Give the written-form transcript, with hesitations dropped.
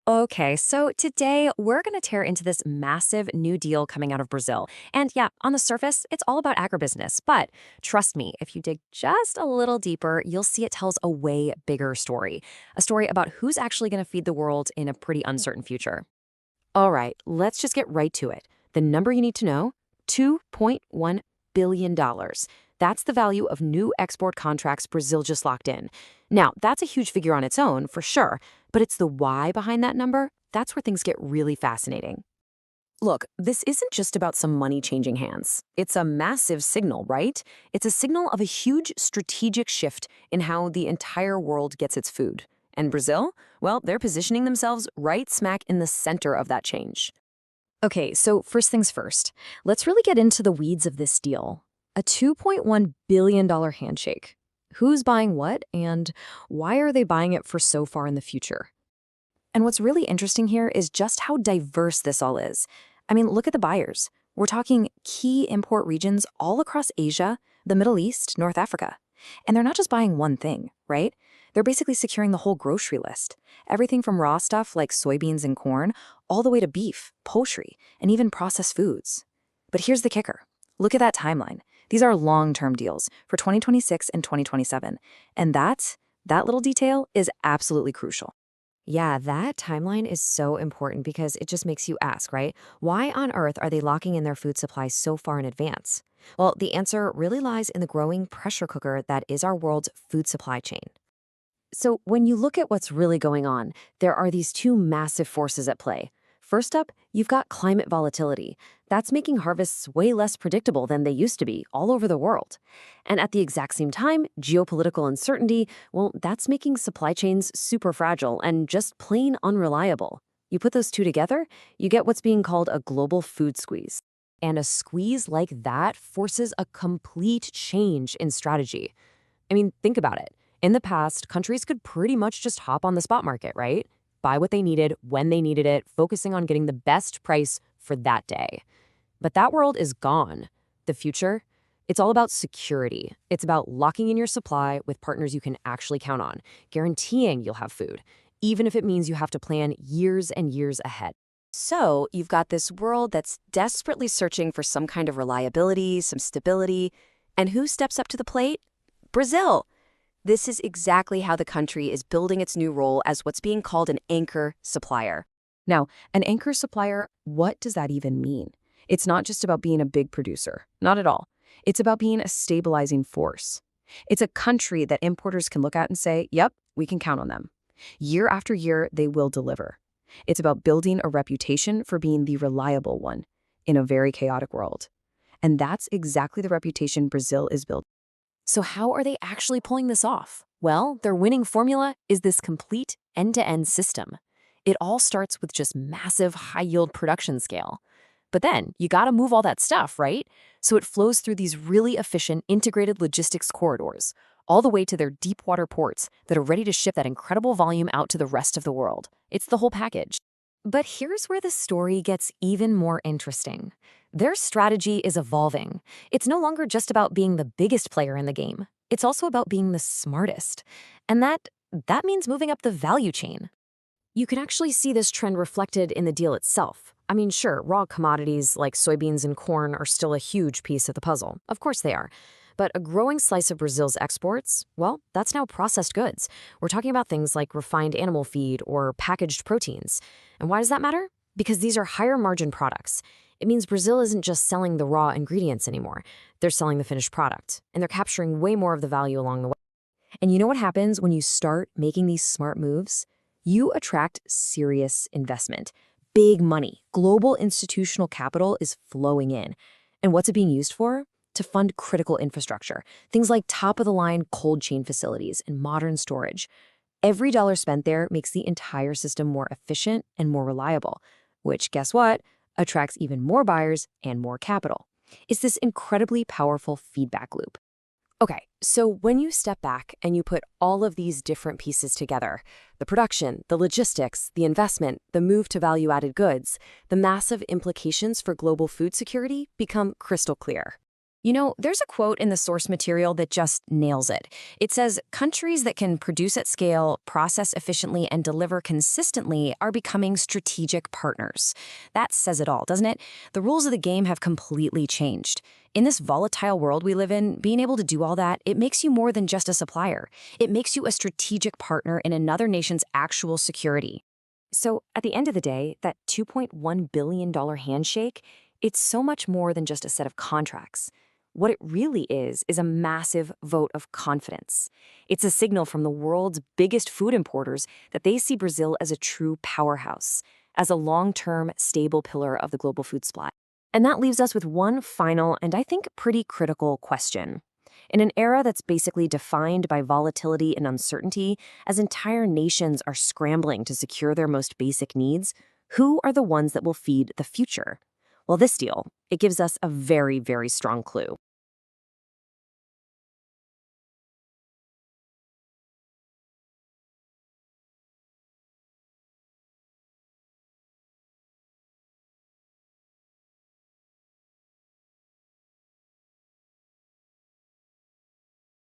Okay, so today we're going to tear into this massive new deal coming out of Brazil. And yeah, on the surface, it's all about agribusiness. But trust me, if you dig just a little deeper, you'll see it tells a way bigger story. A story about who's actually going to feed the world in a pretty uncertain future. All right, let's just get right to it. The number you need to know, $2.1 billion. That's the value of new export contracts Brazil just locked in. Now, that's a huge figure on its own, for sure, but it's the why behind that number that's where things get really fascinating. Look, this isn't just about some money changing hands. It's a massive signal, right? It's a signal of a huge strategic shift in how the entire world gets its food. And Brazil? Well, they're positioning themselves right smack in the center of that change. Okay, so first things first, let's really get into the weeds of this deal. A $2.1 billion handshake. Who's buying what, and why are they buying it for so far in the future? And what's really interesting here is just how diverse this all is. I mean, look at the buyers. We're talking key import regions all across Asia, the Middle East, North Africa. And they're not just buying one thing, right? They're basically securing the whole grocery list. Everything from raw stuff like soybeans and corn, all the way to beef, poultry, and even processed foods. But here's the kicker. Look at that timeline. These are long-term deals for 2026 and 2027. And that little detail is absolutely crucial. Yeah, that timeline is so important because it just makes you ask, right? Why on earth are they locking in their food supply so far in advance? Well, the answer really lies in the growing pressure cooker that is our world's food supply chain. So when you look at what's really going on, there are these two massive forces at play. First up, you've got climate volatility. That's making harvests way less predictable than they used to be all over the world. And at the exact same time, geopolitical uncertainty, well, that's making supply chains super fragile and just plain unreliable. You put those two together, you get what's being called a global food squeeze. And a squeeze like that forces a complete change in strategy. I mean, think about it. In the past, countries could pretty much just hop on the spot market, right? Buy what they needed, when they needed it, focusing on getting the best price for that day. But that world is gone. The future? It's all about security. It's about locking in your supply with partners you can actually count on, guaranteeing you'll have food, even if it means you have to plan years and years ahead. So you've got this world that's desperately searching for some kind of reliability, some stability. And who steps up to the plate? Brazil. This is exactly how the country is building its new role as what's being called an anchor supplier. Now, an anchor supplier, what does that even mean? It's not just about being a big producer. Not at all. It's about being a stabilizing force. It's a country that importers can look at and say, yep, we can count on them. Year after year, they will deliver. It's about building a reputation for being the reliable one in a very chaotic world. And that's exactly the reputation Brazil is building. So how are they actually pulling this off? Well, their winning formula is this complete end-to-end system. It all starts with just massive high-yield production scale. But then you gotta move all that stuff, right? So it flows through these really efficient integrated logistics corridors, all the way to their deep water ports that are ready to ship that incredible volume out to the rest of the world. It's the whole package. But here's where the story gets even more interesting. Their strategy is evolving. It's no longer just about being the biggest player in the game. It's also about being the smartest. And that means moving up the value chain. You can actually see this trend reflected in the deal itself. I mean, sure, raw commodities like soybeans and corn are still a huge piece of the puzzle. Of course they are. But a growing slice of Brazil's exports, well, that's now processed goods. We're talking about things like refined animal feed or packaged proteins. And why does that matter? Because these are higher margin products. It means Brazil isn't just selling the raw ingredients anymore. They're selling the finished product, and they're capturing way more of the value along the way. And you know what happens when you start making these smart moves? You attract serious investment. Big money, global institutional capital is flowing in. And what's it being used for? To fund critical infrastructure, things like top-of-the-line cold chain facilities and modern storage. Every dollar spent there makes the entire system more efficient and more reliable, which, guess what, attracts even more buyers and more capital. It's this incredibly powerful feedback loop. Okay, so when you step back and you put all of these different pieces together, the production, the logistics, the investment, the move to value-added goods, the massive implications for global food security become crystal clear. There's a quote in the source material that just nails it. It says, countries that can produce at scale, process efficiently, and deliver consistently are becoming strategic partners. That says it all, doesn't it? The rules of the game have completely changed. In this volatile world we live in, being able to do all that, it makes you more than just a supplier. It makes you a strategic partner in another nation's actual security. So at the end of the day, that $2.1 billion handshake, it's so much more than just a set of contracts. What it really is a massive vote of confidence. It's a signal from the world's biggest food importers that they see Brazil as a true powerhouse, as a long-term, stable pillar of the global food supply. And that leaves us with one final and I think pretty critical question. In an era that's basically defined by volatility and uncertainty, as entire nations are scrambling to secure their most basic needs, who are the ones that will feed the future? Well, this deal, it gives us a very, very strong clue.